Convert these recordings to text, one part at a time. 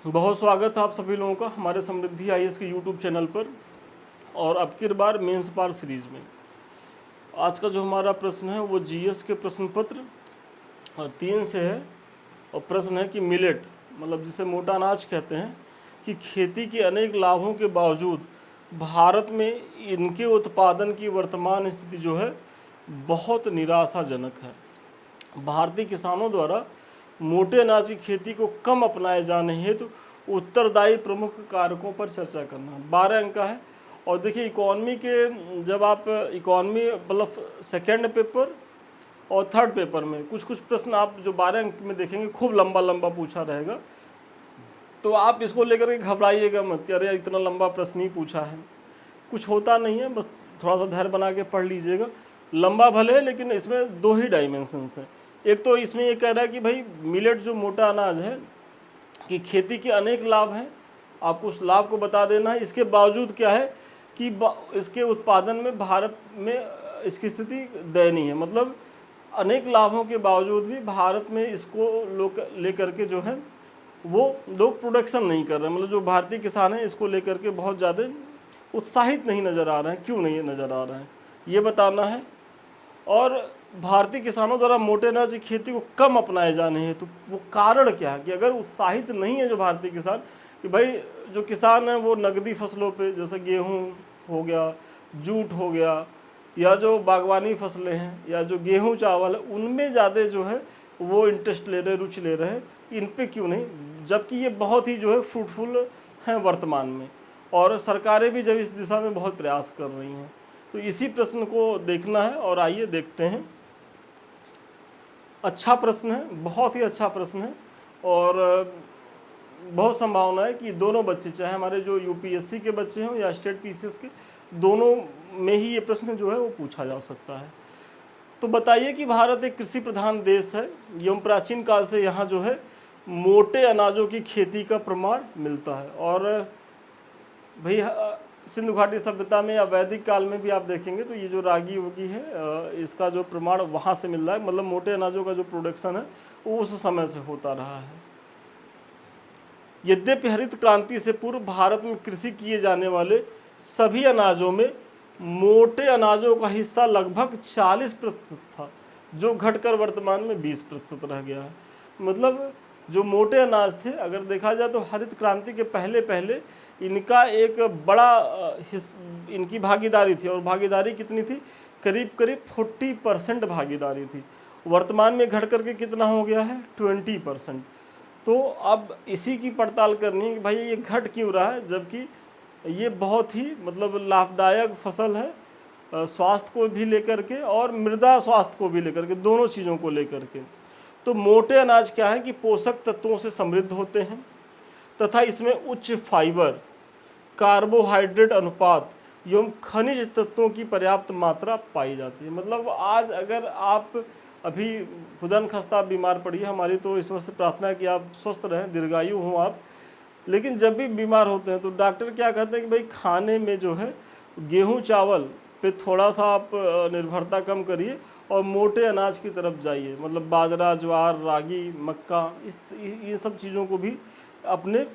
बहुत स्वागत है आप सभी लोगों का हमारे समृद्धि आईएएस के यूट्यूब चैनल पर और अब की बार मेंस बार सीरीज में। आज का जो हमारा प्रश्न है वो जीएस के प्रश्न पत्र 3 से है और प्रश्न है कि मिलेट मतलब जिसे मोटा अनाज कहते हैं कि खेती के अनेक लाभों के बावजूद भारत में इनके उत्पादन की वर्तमान स्थिति जो है बहुत निराशाजनक है। भारतीय किसानों द्वारा मोटे अनाज की खेती को कम अपनाए जाने हेतु उत्तरदायी प्रमुख कारकों पर चर्चा करना। 12 अंक का है और देखिए इकोनॉमी के जब आप इकोनॉमी मतलब सेकेंड पेपर और थर्ड पेपर में कुछ कुछ प्रश्न आप जो 12 अंक में देखेंगे खूब लंबा लंबा पूछा रहेगा, तो आप इसको लेकर के घबराइएगा मत कि अरे इतना लंबा प्रश्न ही पूछा है। कुछ होता नहीं है, बस थोड़ा सा धैर्य बना के पढ़ लीजिएगा। लंबा भले है लेकिन इसमें 2 ही डायमेंशंस हैं। एक तो इसमें ये कह रहा है कि भाई मिलेट जो मोटा अनाज है कि खेती के अनेक लाभ हैं, आपको उस लाभ को बता देना है। इसके बावजूद क्या है कि इसके उत्पादन में भारत में इसकी स्थिति दयनीय है। मतलब अनेक लाभों के बावजूद भी भारत में इसको लोग लेकर के जो है वो लोग प्रोडक्शन नहीं कर रहे हैं। मतलब जो भारतीय किसान हैं इसको लेकर के बहुत ज़्यादा उत्साहित नहीं नज़र आ रहे हैं। क्यों नहीं नज़र आ रहे हैं ये बताना है। और भारतीय किसानों द्वारा मोटे अनाज की खेती को कम अपनाए जाने हैं तो वो कारण क्या है कि अगर उत्साहित नहीं है जो भारतीय किसान कि भाई जो किसान है वो नकदी फसलों पे जैसे गेहूं हो गया, जूट हो गया या जो बागवानी फसलें हैं या जो गेहूं चावल है उनमें ज़्यादा जो है वो इंटरेस्ट ले रहे, रुचि ले रहे हैं, इन पे क्यों नहीं, जबकि ये बहुत ही जो है फ्रूटफुल हैं वर्तमान में और सरकारें भी जब इस दिशा में बहुत प्रयास कर रही हैं। तो इसी प्रश्न को देखना है और आइए देखते हैं। अच्छा प्रश्न है, बहुत ही अच्छा प्रश्न है और बहुत संभावना है कि दोनों बच्चे चाहे हमारे जो यूपीएससी के बच्चे हों या स्टेट पीसीएस के, दोनों में ही ये प्रश्न जो है वो पूछा जा सकता है। तो बताइए कि भारत एक कृषि प्रधान देश है एवं प्राचीन काल से यहाँ जो है मोटे अनाजों की खेती का प्रमाण मिलता है। और भाई सिंधु घाटी सभ्यता में या वैदिक काल में भी आप देखेंगे तो ये जो रागी वोगी है इसका जो प्रमाण वहाँ से मिल रहा है। मतलब मोटे अनाजों का जो प्रोडक्शन है वो उस समय से होता रहा है। यद्यपि हरित क्रांति से पूर्व भारत में कृषि किए जाने वाले सभी अनाजों में मोटे अनाजों का हिस्सा लगभग 40% था, जो घटकर वर्तमान में 20% रह गया है। मतलब जो मोटे अनाज थे अगर देखा जाए तो हरित क्रांति के पहले पहले इनका एक बड़ा इनकी भागीदारी थी और भागीदारी कितनी थी, करीब करीब 40% भागीदारी थी। वर्तमान में घट करके कितना हो गया है, 20%। तो अब इसी की पड़ताल करनी है कि भाई ये घट क्यों रहा है, जबकि ये बहुत ही मतलब लाभदायक फसल है स्वास्थ्य को भी लेकर के और मृदा स्वास्थ्य को भी लेकर के, दोनों चीज़ों को लेकर के। तो मोटे अनाज क्या है कि पोषक तत्वों से समृद्ध होते हैं तथा इसमें उच्च फाइबर, कार्बोहाइड्रेट अनुपात एवं खनिज तत्वों की पर्याप्त मात्रा पाई जाती है। मतलब आज अगर आप अभी खुदन खस्ता बीमार पड़िए, हमारी तो ईश्वर से प्रार्थना है कि आप स्वस्थ रहें, दीर्घायु हों आप, लेकिन जब भी बीमार होते हैं तो डॉक्टर क्या कहते हैं कि भाई खाने में जो है गेहूं चावल पे थोड़ा सा आप निर्भरता कम करिए और मोटे अनाज की तरफ जाइए। मतलब बाजरा, ज्वार, रागी, मक्का, ये सब चीज़ों को भी अपने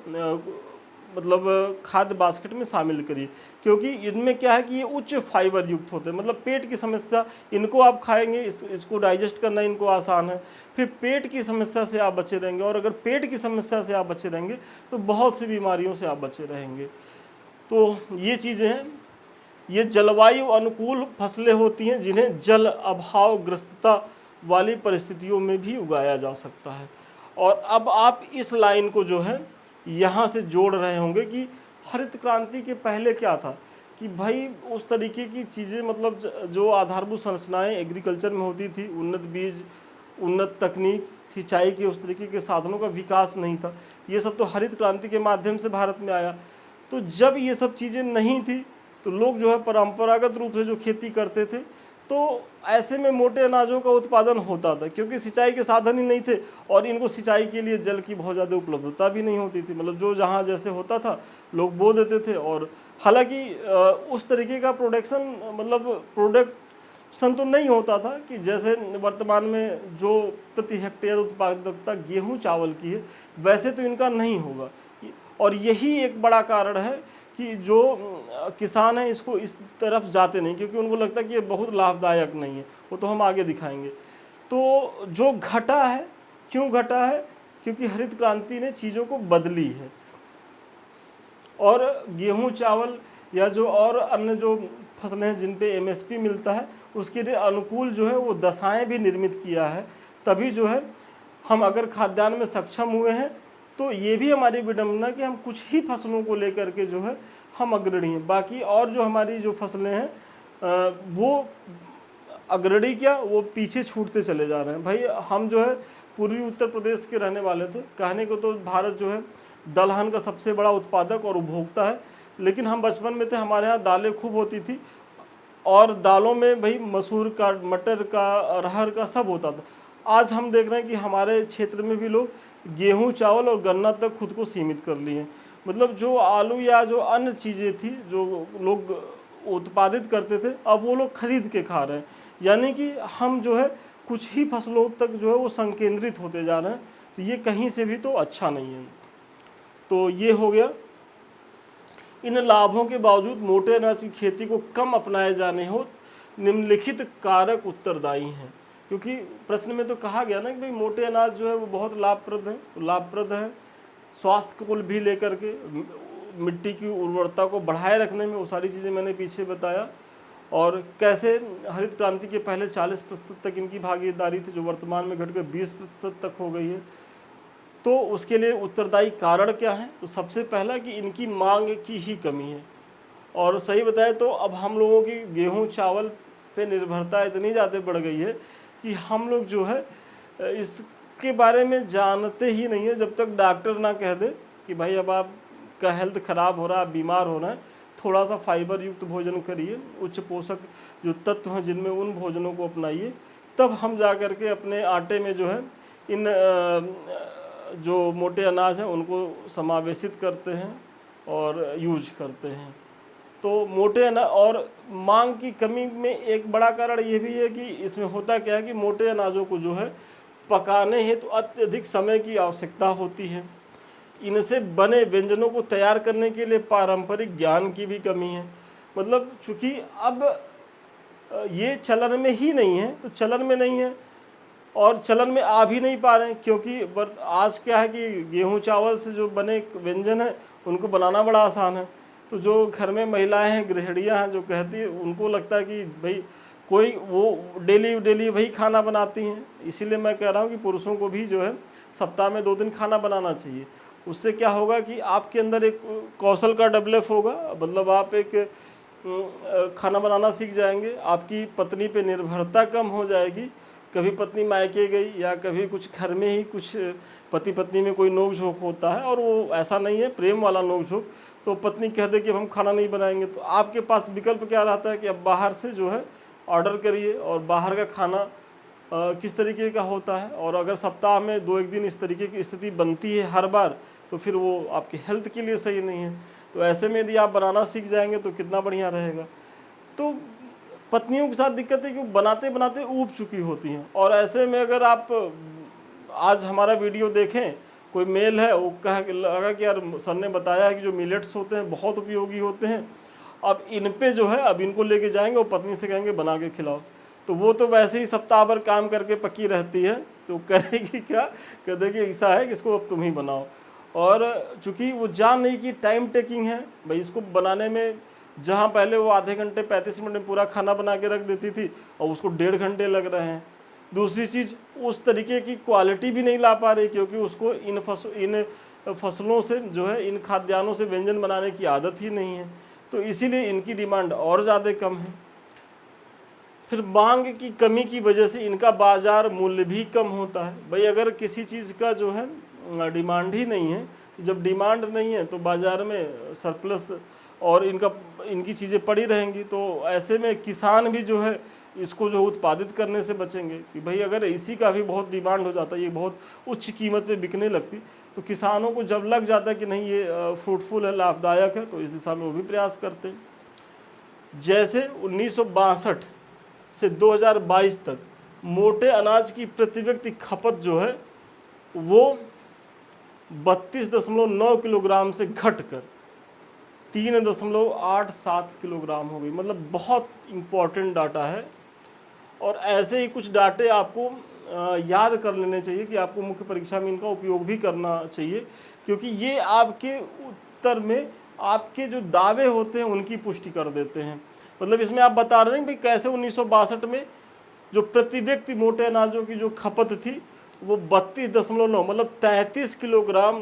मतलब खाद्य बास्केट में शामिल करिए, क्योंकि इनमें क्या है कि ये उच्च फाइबर युक्त होते हैं। मतलब पेट की समस्या, इनको आप खाएंगे इसको डाइजेस्ट करना इनको आसान है, फिर पेट की समस्या से आप बचे रहेंगे और अगर पेट की समस्या से आप बचे रहेंगे तो बहुत सी बीमारियों से आप बचे रहेंगे। तो ये चीज़ें हैं। ये जलवायु अनुकूल फसलें होती हैं जिन्हें जल अभाव ग्रस्तता वाली परिस्थितियों में भी उगाया जा सकता है। और अब आप इस लाइन को जो है यहाँ से जोड़ रहे होंगे कि हरित क्रांति के पहले क्या था कि भाई उस तरीके की चीज़ें, मतलब जो आधारभूत संरचनाएं एग्रीकल्चर में होती थी, उन्नत बीज, उन्नत तकनीक, सिंचाई के उस तरीके के साधनों का विकास नहीं था। ये सब तो हरित क्रांति के माध्यम से भारत में आया। तो जब ये सब चीज़ें नहीं थी तो लोग जो है परंपरागत रूप से जो खेती करते थे, तो ऐसे में मोटे अनाजों का उत्पादन होता था क्योंकि सिंचाई के साधन ही नहीं थे और इनको सिंचाई के लिए जल की बहुत ज़्यादा उपलब्धता भी नहीं होती थी। मतलब जो जहाँ जैसे होता था लोग बो देते थे। और हालांकि उस तरीके का प्रोडक्शन, मतलब प्रोडक्शन तो नहीं होता था कि जैसे वर्तमान में जो प्रति हेक्टेयर उत्पादकता गेहूँ चावल की है, वैसे तो इनका नहीं होगा। और यही एक बड़ा कारण है कि जो किसान हैं इसको इस तरफ जाते नहीं, क्योंकि उनको लगता है कि ये बहुत लाभदायक नहीं है। वो तो हम आगे दिखाएंगे। तो जो घटा है, क्यों घटा है? क्योंकि हरित क्रांति ने चीज़ों को बदली है, और गेहूं चावल या जो और अन्य जो फसलें हैं जिन पे एमएसपी मिलता है, उसके लिए अनुकूल जो है वो दशाएं भी निर्मित किया है। तभी जो है हम अगर खाद्यान्न में सक्षम हुए हैं, तो ये भी हमारी विडंबना कि हम कुछ ही फसलों को लेकर के जो है हम अग्रणी हैं। बाकी और जो हमारी जो फसलें हैं वो अग्रणी क्या, वो पीछे छूटते चले जा रहे हैं। भाई हम जो है पूर्वी उत्तर प्रदेश के रहने वाले थे। कहने को तो भारत जो है दलहन का सबसे बड़ा उत्पादक और उपभोक्ता है, लेकिन हम बचपन में थे, हमारे यहाँ दालें खूब होती थी, और दालों में भाई मसूर का, मटर का, अरहर का सब होता था। आज हम देख रहे हैं कि हमारे क्षेत्र में भी लोग गेहूं, चावल और गन्ना तक खुद को सीमित कर लिए हैं। मतलब जो आलू या जो अन्य चीज़ें थी जो लोग उत्पादित करते थे, अब वो लोग खरीद के खा रहे हैं। यानी कि हम जो है कुछ ही फसलों तक जो है वो संकेंद्रित होते जा रहे हैं। तो ये कहीं से भी तो अच्छा नहीं है। तो ये हो गया। इन लाभों के बावजूद मोटे अनाज की खेती को कम अपनाए जाने हो निम्नलिखित कारक उत्तरदायी हैं। क्योंकि प्रश्न में तो कहा गया ना कि भाई मोटे अनाज जो है वो बहुत लाभप्रद है स्वास्थ्य को भी लेकर के, मिट्टी की उर्वरता को बढ़ाए रखने में, वो सारी चीज़ें मैंने पीछे बताया। और कैसे हरित क्रांति के पहले 40% तक इनकी भागीदारी थी, जो वर्तमान में घटकर 20% तक हो गई है। तो उसके लिए उत्तरदायी कारण क्या है? तो सबसे पहला कि इनकी मांग की ही कमी है। और सही बताएं तो अब हम लोगों की गेहूं चावल पे निर्भरता इतनी ज़्यादा बढ़ गई है कि हम लोग जो है इसके बारे में जानते ही नहीं है, जब तक डॉक्टर ना कह दे कि भाई अब आपका हेल्थ ख़राब हो रहा है, बीमार होना है, थोड़ा सा फाइबर युक्त भोजन करिए, उच्च पोषक जो तत्व हैं जिनमें उन भोजनों को अपनाइए, तब हम जा कर के अपने आटे में जो है इन जो मोटे अनाज हैं उनको समावेशित करते हैं और यूज करते हैं। तो मोटे अनाज और मांग की कमी में एक बड़ा कारण ये भी है कि इसमें होता क्या है कि मोटे अनाजों को जो है पकाने हेतु तो अत्यधिक समय की आवश्यकता होती है। इनसे बने व्यंजनों को तैयार करने के लिए पारंपरिक ज्ञान की भी कमी है। मतलब चूंकि अब ये चलन में ही नहीं है, तो चलन में नहीं है और चलन में आ भी नहीं पा रहे हैं, क्योंकि आज क्या है कि गेहूं चावल से जो बने व्यंजन है उनको बनाना बड़ा आसान है। तो जो घर में महिलाएं हैं, गृहिणियां हैं, जो कहती है, उनको लगता है कि भाई कोई वो डेली वही खाना बनाती हैं। इसीलिए मैं कह रहा हूँ कि पुरुषों को भी जो है सप्ताह में 2 दिन खाना बनाना चाहिए। उससे क्या होगा कि आपके अंदर एक कौशल का डेवलप होगा, मतलब आप एक खाना बनाना सीख जाएंगे, आपकी पत्नी पे निर्भरता कम हो जाएगी। कभी पत्नी मायके गई या कभी कुछ घर में ही कुछ पति पत्नी में कोई नोक झोंक होता है, और वो ऐसा नहीं है प्रेम वाला नोक झोंक, तो पत्नी कह दे कि हम खाना नहीं बनाएंगे, तो आपके पास विकल्प क्या रहता है कि अब बाहर से जो है ऑर्डर करिए। और बाहर का खाना किस तरीके का होता है, और अगर सप्ताह में 2-1 दिन इस तरीके की स्थिति बनती है हर बार, तो फिर वो आपकी हेल्थ के लिए सही नहीं है। तो ऐसे में यदि आप बनाना सीख जाएंगे तो कितना बढ़िया रहेगा। तो पत्नियों के साथ दिक्कत है कि बनाते बनाते ऊब चुकी होती हैं, और ऐसे में अगर आप आज हमारा वीडियो देखें, कोई मेल है वो लगा कि यार सर ने बताया है कि जो मिलेट्स होते हैं बहुत उपयोगी होते हैं, अब इन पे जो है अब इनको लेके जाएंगे और पत्नी से कहेंगे बना के खिलाओ, तो वो तो वैसे ही सप्ताह भर काम करके पकी रहती है, तो करेगी क्या, कह देगी ऐसा है कि इसको अब तुम ही बनाओ। और चूंकि वो जान नहीं कि टाइम टेकिंग है भाई, इसको बनाने में जहाँ पहले वो आधे घंटे 35 मिनट में पूरा खाना बना के रख देती थी, और उसको 1.5 घंटे लग रहे हैं। दूसरी चीज़, उस तरीके की क्वालिटी भी नहीं ला पा रही, क्योंकि उसको इन फसलों से जो है, इन खाद्यान्नों से व्यंजन बनाने की आदत ही नहीं है, तो इसीलिए इनकी डिमांड और ज़्यादा कम है। फिर मांग की कमी की वजह से इनका बाजार मूल्य भी कम होता है। भाई अगर किसी चीज़ का जो है डिमांड ही नहीं है, जब डिमांड नहीं है तो बाजार में सरप्लस और इनकी चीज़ें पड़ी रहेंगी, तो ऐसे में किसान भी जो है इसको जो उत्पादित करने से बचेंगे कि भाई अगर इसी का भी बहुत डिमांड हो जाता है, ये बहुत उच्च कीमत पे बिकने लगती, तो किसानों को जब लग जाता है कि नहीं ये फ्रूटफुल है, लाभदायक है, तो इस दिशा में वो भी प्रयास करते हैं। जैसे 1962 से 2022 तक मोटे अनाज की प्रति व्यक्ति खपत जो है वो 32.9 किलोग्राम से घटकर 3.87 किलोग्राम हो गई। मतलब बहुत इम्पोर्टेंट डाटा है। और ऐसे ही कुछ डाटे आपको याद कर लेने चाहिए कि आपको मुख्य परीक्षा में इनका उपयोग भी करना चाहिए, क्योंकि ये आपके उत्तर में आपके जो दावे होते हैं उनकी पुष्टि कर देते हैं। मतलब इसमें आप बता रहे हैं कि कैसे 1962 में जो प्रति व्यक्ति मोटे अनाजों की जो खपत थी वो 32.9 मतलब 33 किलोग्राम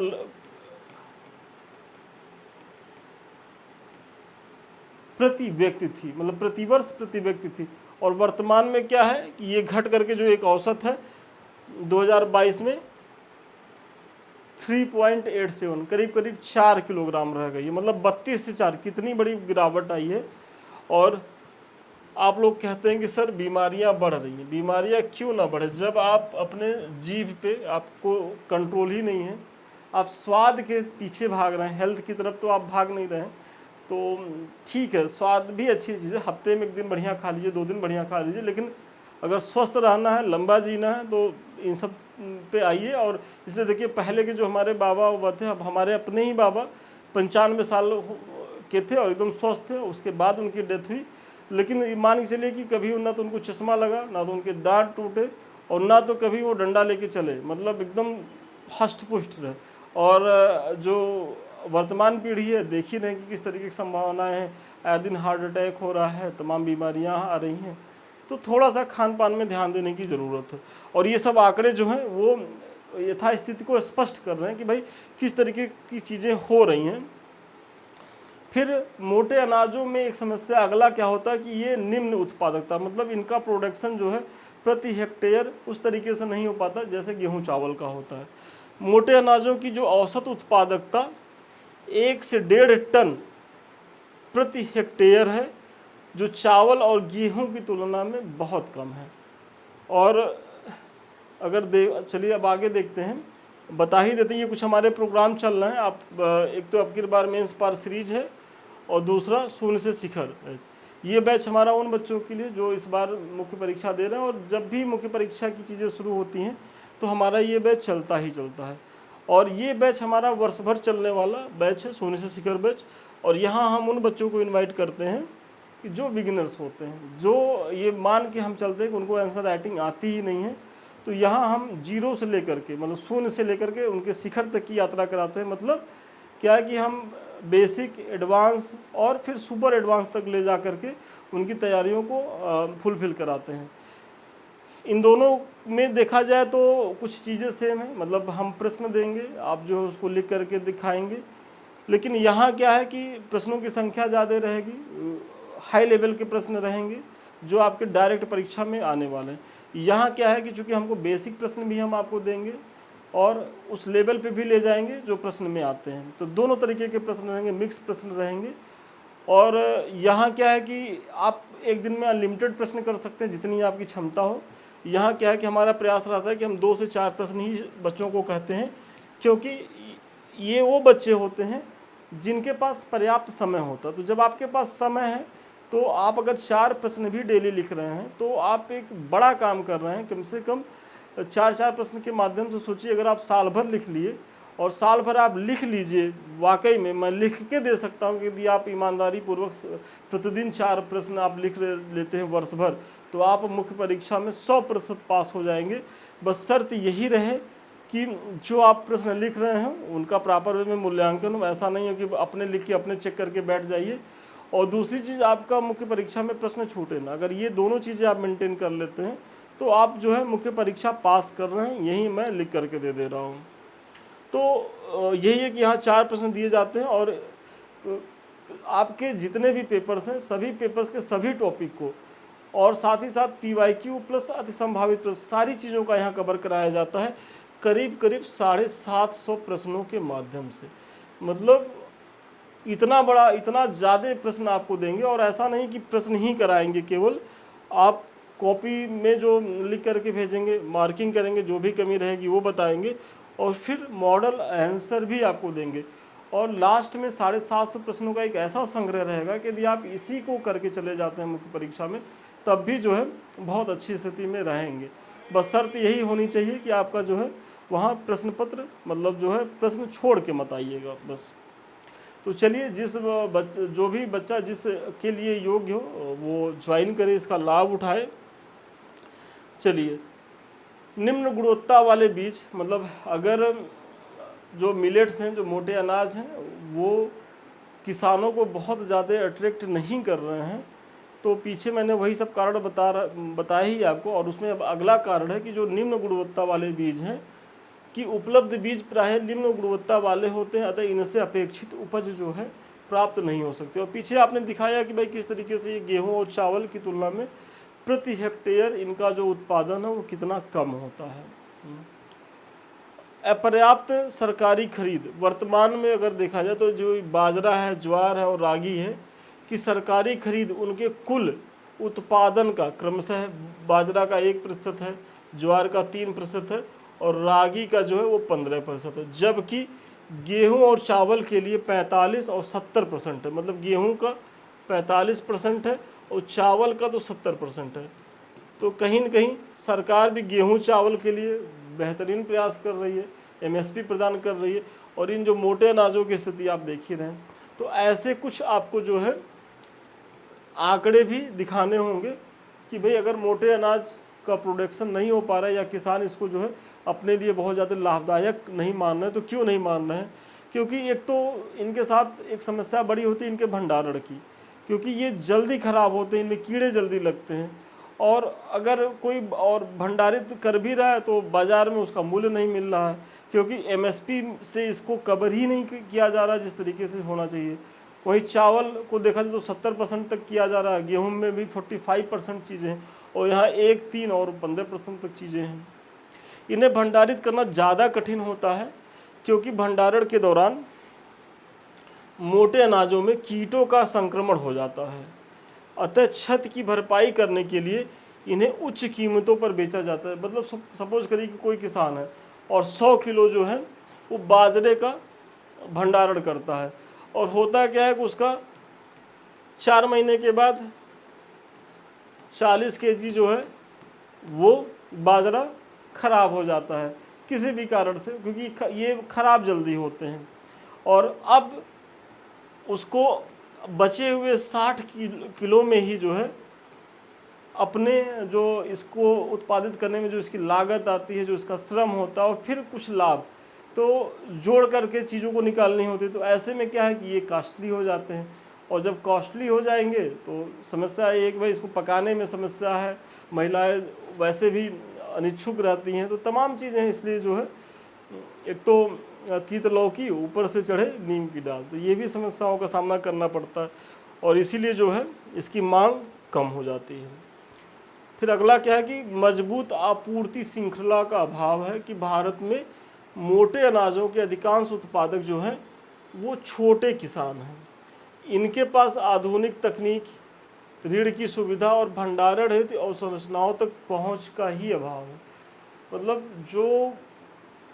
प्रति व्यक्ति थी, मतलब प्रतिवर्ष प्रति व्यक्ति थी। और वर्तमान में क्या है कि ये घट करके जो एक औसत है 2022 में 3.87 करीब करीब 4 किलोग्राम रह गई है। मतलब 32 से 4 कितनी बड़ी गिरावट आई है। और आप लोग कहते हैं कि सर बीमारियां बढ़ रही हैं, बीमारियां क्यों ना बढ़े जब आप अपने जीभ पे आपको कंट्रोल ही नहीं है, आप स्वाद के पीछे भाग रहे हैं, हेल्थ की तरफ तो आप भाग नहीं रहे हैं। तो ठीक है, स्वाद भी अच्छी चीज़ है, हफ्ते में 1 दिन बढ़िया खा लीजिए, 2 दिन बढ़िया खा लीजिए, लेकिन अगर स्वस्थ रहना है, लंबा जीना है तो इन सब पे आइए। और इसलिए देखिए पहले के जो हमारे बाबा वो थे, अब हमारे अपने ही बाबा 95 साल के थे और एकदम स्वस्थ थे, उसके बाद उनकी डेथ हुई। लेकिन मान के चलिए कि कभी ना तो उनको चश्मा लगा, ना तो उनके दांत टूटे, और ना तो कभी वो डंडा लेके चले, मतलब एकदम हष्ट पुष्ट रहे। और जो वर्तमान पीढ़ी है, देख ही रहे कि किस तरीके की संभावनाएं हैं, आए दिन हार्ट अटैक हो रहा है, तमाम बीमारियां आ रही हैं। तो थोड़ा सा खान पान में ध्यान देने की ज़रूरत है। और ये सब आंकड़े जो हैं वो यथास्थिति को स्पष्ट कर रहे हैं कि भाई किस तरीके की चीज़ें हो रही हैं। फिर मोटे अनाजों में एक समस्या अगला क्या होता है कि ये निम्न उत्पादकता, मतलब इनका प्रोडक्शन जो है प्रति हेक्टेयर उस तरीके से नहीं हो पाता जैसे गेहूं चावल का होता है। मोटे अनाजों की जो औसत उत्पादकता 1 से 1.5 टन प्रति हेक्टेयर है, जो चावल और गेहूं की तुलना में बहुत कम है। और अगर चलिए अब आगे देखते हैं, बता ही देते हैं, ये कुछ हमारे प्रोग्राम चल रहे हैं। आप एक तो अब की बार मेंस पार सीरीज है और दूसरा शून्य से शिखर बैच। ये बैच हमारा उन बच्चों के लिए जो इस बार मुख्य परीक्षा दे रहे हैं, और जब भी मुख्य परीक्षा की चीज़ें शुरू होती हैं तो हमारा ये बैच चलता ही चलता है। और ये बैच हमारा वर्ष भर चलने वाला बैच है, शून्य से शिखर बैच। और यहाँ हम उन बच्चों को इन्वाइट करते हैं कि जो बिगिनर्स होते हैं, जो ये मान के हम चलते हैं कि उनको आंसर राइटिंग आती ही नहीं है, तो यहाँ हम जीरो से लेकर के, मतलब शून्य से लेकर के उनके शिखर तक की यात्रा कराते हैं। मतलब क्या है कि हम बेसिक, एडवांस और फिर सुपर एडवांस तक ले जा करके उनकी तैयारियों को फुलफिल कराते हैं। इन दोनों में देखा जाए तो कुछ चीज़ें सेम है, मतलब हम प्रश्न देंगे, आप जो है उसको लिख करके दिखाएंगे। लेकिन यहाँ क्या है कि प्रश्नों की संख्या ज़्यादा रहेगी, हाई लेवल के प्रश्न रहेंगे जो आपके डायरेक्ट परीक्षा में आने वाले हैं। यहाँ क्या है कि चूँकि हमको बेसिक प्रश्न भी हम आपको देंगे और उस लेवल पे भी ले जाएंगे जो प्रश्न में आते हैं, तो दोनों तरीके के प्रश्न रहेंगे, मिक्स प्रश्न रहेंगे। और यहाँ क्या है कि आप एक दिन में अनलिमिटेड प्रश्न कर सकते हैं जितनी आपकी क्षमता हो। यहाँ क्या है कि हमारा प्रयास रहता है कि हम 2 से 4 प्रश्न ही बच्चों को कहते हैं, क्योंकि ये वो बच्चे होते हैं जिनके पास पर्याप्त समय होता है। तो जब आपके पास समय है तो आप अगर 4 प्रश्न भी डेली लिख रहे हैं तो आप एक बड़ा काम कर रहे हैं। कम से कम 4 प्रश्न के माध्यम से सोचिए, अगर आप साल भर लिख लिए और साल भर आप लिख लीजिए, वाकई में मैं लिख के दे सकता हूँ कि यदि आप ईमानदारी पूर्वक प्रतिदिन 4 प्रश्न आप लिख लेते हैं वर्ष भर, तो आप मुख्य परीक्षा में 100% पास हो जाएंगे। बस शर्त यही रहे कि जो आप प्रश्न लिख रहे हैं उनका प्रॉपर वे में मूल्यांकन हो। ऐसा नहीं है कि अपने लिख के अपने चेक करके बैठ जाइए। और दूसरी चीज़, आपका मुख्य परीक्षा में प्रश्न छूटे ना। अगर ये दोनों चीज़ें आप मेंटेन कर लेते हैं तो आप जो है मुख्य परीक्षा पास कर रहे हैं, यही मैं लिख करके दे रहा हूँ। तो यही है कि यहाँ 4 प्रश्न दिए जाते हैं और आपके जितने भी पेपर्स हैं, सभी पेपर्स के सभी टॉपिक को, और साथ ही साथ PYQ प्लस अति संभावित प्रश्न, सारी चीज़ों का यहाँ कवर कराया जाता है करीब करीब 750 प्रश्नों के माध्यम से। मतलब इतना बड़ा, इतना ज़्यादा प्रश्न आपको देंगे। और ऐसा नहीं कि प्रश्न ही कराएंगे केवल, आप कॉपी में जो लिख करके भेजेंगे, मार्किंग करेंगे, जो भी कमी रहेगी वो बताएंगे, और फिर मॉडल आंसर भी आपको देंगे। और लास्ट में 750 प्रश्नों का एक ऐसा संग्रह रहेगा कि यदि आप इसी को करके चले जाते हैं मुख्य परीक्षा में, तब भी जो है बहुत अच्छी स्थिति में रहेंगे। बस शर्त यही होनी चाहिए कि आपका जो है वहाँ प्रश्न पत्र मतलब जो है प्रश्न छोड़ के मत आइएगा बस। तो चलिए, जो भी बच्चा जिस के लिए योग्य हो वो ज्वाइन करे, इसका लाभ उठाए। चलिए, निम्न गुणवत्ता वाले बीज, मतलब अगर जो मिलेट्स हैं, जो मोटे अनाज हैं, वो किसानों को बहुत ज़्यादा अट्रैक्ट नहीं कर रहे हैं, तो पीछे मैंने वही सब कारण बताया ही आपको। और उसमें अब अगला कारण है कि जो निम्न गुणवत्ता वाले बीज हैं कि उपलब्ध बीज प्रायः निम्न गुणवत्ता वाले होते हैं, अतः इनसे अपेक्षित उपज जो है प्राप्त नहीं हो सकती। और पीछे आपने दिखाया कि भाई किस तरीके से ये गेहूं और चावल की तुलना में प्रति हेक्टेयर इनका जो उत्पादन है वो कितना कम होता है। अपर्याप्त सरकारी खरीद, वर्तमान में अगर देखा जाए तो जो बाजरा है, ज्वार है और रागी है कि सरकारी खरीद उनके कुल उत्पादन का क्रमशः बाजरा का 1% है, ज्वार का 3% है और रागी का जो है वो 15% है, जबकि गेहूं और चावल के लिए 45 और 70% है। मतलब गेहूं का 45% है और चावल का तो 70% है। तो कहीं न कहीं सरकार भी गेहूं चावल के लिए बेहतरीन प्रयास कर रही है, एमएसपी प्रदान कर रही है। और इन जो मोटे अनाजों की स्थिति आप देख ही रहे हैं। तो ऐसे कुछ आपको जो है आंकड़े भी दिखाने होंगे कि भाई अगर मोटे अनाज का प्रोडक्शन नहीं हो पा रहा है या किसान इसको जो है अपने लिए बहुत ज़्यादा लाभदायक नहीं मान रहे हैं, तो क्यों नहीं मान रहे हैं? क्योंकि एक तो इनके साथ एक समस्या बड़ी होती है इनके भंडारण की, क्योंकि ये जल्दी ख़राब होते हैं, इनमें कीड़े जल्दी लगते हैं। और अगर कोई और भंडारित कर भी रहा है तो बाज़ार में उसका मूल्य नहीं मिल रहा है, क्योंकि एमएसपी से इसको कवर ही नहीं किया जा रहा जिस तरीके से होना चाहिए। वही चावल को देखा जाए तो 70% तक किया जा रहा है, गेहूं में भी 45% चीज़ें हैं और यहाँ 1, 3 और 15% तक चीज़ें हैं। इन्हें भंडारित करना ज़्यादा कठिन होता है क्योंकि भंडारण के दौरान मोटे अनाजों में कीटों का संक्रमण हो जाता है। अतः क्षति की भरपाई करने के लिए इन्हें उच्च कीमतों पर बेचा जाता है। मतलब सपोज करिए कि कोई किसान है और 100 किलो जो है वो बाजरे का भंडारण करता है और होता क्या है कि उसका 4 महीने के बाद 40 केजी जो है वो बाजरा खराब हो जाता है किसी भी कारण से, क्योंकि ये खराब जल्दी होते हैं। और अब उसको बचे हुए 60 किलो में ही जो है अपने जो इसको उत्पादित करने में जो इसकी लागत आती है, जो इसका श्रम होता है और फिर कुछ लाभ तो जोड़ करके चीज़ों को निकालनी होती है। तो ऐसे में क्या है कि ये कॉस्टली हो जाते हैं और जब कॉस्टली हो जाएंगे तो समस्या एक भाई इसको पकाने में समस्या है, महिलाएं वैसे भी अनिच्छुक रहती हैं, तो तमाम चीज़ें हैं। इसलिए जो है एक तो तीत लौकी ऊपर से चढ़े नीम की डाल, तो ये भी समस्याओं का सामना करना पड़ता है और इसीलिए जो है इसकी मांग कम हो जाती है। फिर अगला क्या है कि मजबूत आपूर्ति श्रृंखला का अभाव है कि भारत में मोटे अनाजों के अधिकांश उत्पादक जो हैं वो छोटे किसान हैं। इनके पास आधुनिक तकनीक, ऋण की सुविधा और भंडारण हेतु अवसंरचनाओं तक पहुंच का ही अभाव है। मतलब जो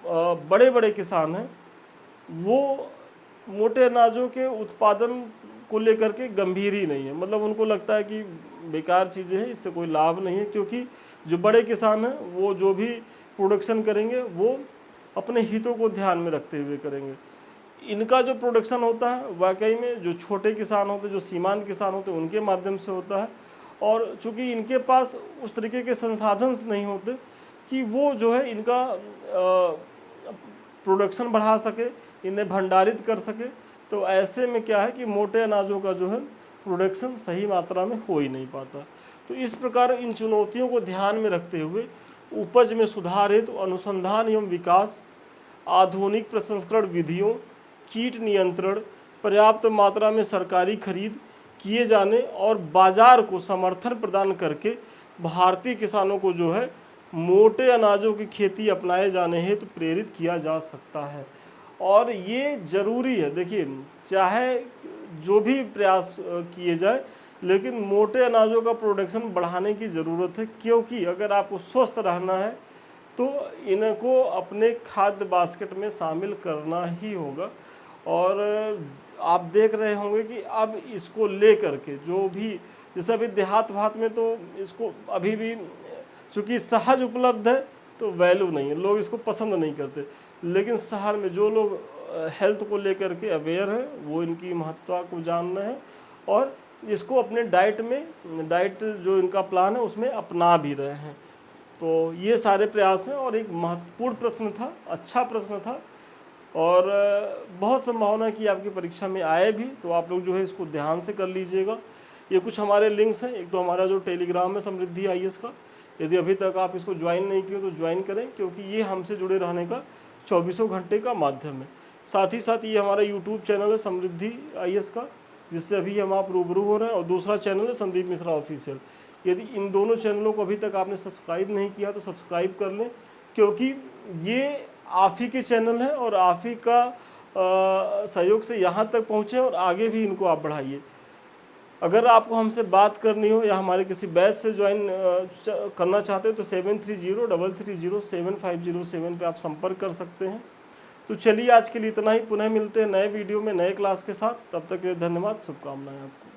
बड़े बड़े किसान हैं वो मोटे अनाजों के उत्पादन को लेकर के गंभीर ही नहीं है। मतलब उनको लगता है कि बेकार चीज़ें हैं, इससे कोई लाभ नहीं है, क्योंकि जो बड़े किसान हैं वो जो भी प्रोडक्शन करेंगे वो अपने हितों को ध्यान में रखते हुए करेंगे। इनका जो प्रोडक्शन होता है वाकई में जो छोटे किसान होते हैं, जो सीमांत किसान होते हैं, उनके माध्यम से होता है। और चूँकि इनके पास उस तरीके के संसाधन नहीं होते कि वो जो है इनका प्रोडक्शन बढ़ा सके, इन्हें भंडारित कर सके, तो ऐसे में क्या है कि मोटे अनाजों का जो है प्रोडक्शन सही मात्रा में हो ही नहीं पाता। तो इस प्रकार इन चुनौतियों को ध्यान में रखते हुए उपज में सुधार हेतु अनुसंधान एवं विकास, आधुनिक प्रसंस्करण विधियों, कीट नियंत्रण, पर्याप्त मात्रा में सरकारी खरीद किए जाने और बाजार को समर्थन प्रदान करके भारतीय किसानों को जो है मोटे अनाजों की खेती अपनाए जाने हेतु प्रेरित किया जा सकता है। और ये ज़रूरी है। देखिए, चाहे जो भी प्रयास किए जाए, लेकिन मोटे अनाजों का प्रोडक्शन बढ़ाने की ज़रूरत है, क्योंकि अगर आपको स्वस्थ रहना है तो इनको अपने खाद्य बास्केट में शामिल करना ही होगा। और आप देख रहे होंगे कि अब इसको लेकर के जो भी, जैसे अभी देहात भात में तो इसको अभी भी चूँकि सहज उपलब्ध है तो वैल्यू नहीं है, लोग इसको पसंद नहीं करते। लेकिन शहर में जो लोग हेल्थ को लेकर के अवेयर है, वो इनकी महत्ता को जान रहे हैं और इसको अपने डाइट में, डाइट जो इनका प्लान है उसमें अपना भी रहे हैं। तो ये सारे प्रयास हैं और एक महत्वपूर्ण प्रश्न था, अच्छा प्रश्न था और बहुत संभावना है कि आपकी परीक्षा में आए भी, तो आप लोग जो है इसको ध्यान से कर लीजिएगा। ये कुछ हमारे लिंक्स हैं, एक तो हमारा जो टेलीग्राम है समृद्धि IAS का, यदि अभी तक आप इसको ज्वाइन नहीं किए तो ज्वाइन करें, क्योंकि ये हमसे जुड़े रहने का 24 घंटे का माध्यम है। साथ ही साथ ये हमारा यूट्यूब चैनल है समृद्धि IAS का, जिससे अभी हम आप रूबरू हो रहे हैं, और दूसरा चैनल है संदीप मिश्रा ऑफिशियल। यदि इन दोनों चैनलों को अभी तक आपने सब्सक्राइब नहीं किया तो सब्सक्राइब कर लें, क्योंकि ये आप ही के चैनल हैं और आप ही का सहयोग से यहाँ तक पहुँचे और आगे भी इनको आप बढ़ाइए। अगर आपको हमसे बात करनी हो या हमारे किसी बैच से ज्वाइन करना चाहते हो तो 7303307507 पे आप संपर्क कर सकते हैं। तो चलिए आज के लिए इतना ही, पुनः मिलते हैं नए वीडियो में नए क्लास के साथ। तब तक के लिए धन्यवाद, शुभकामनाएं आपको।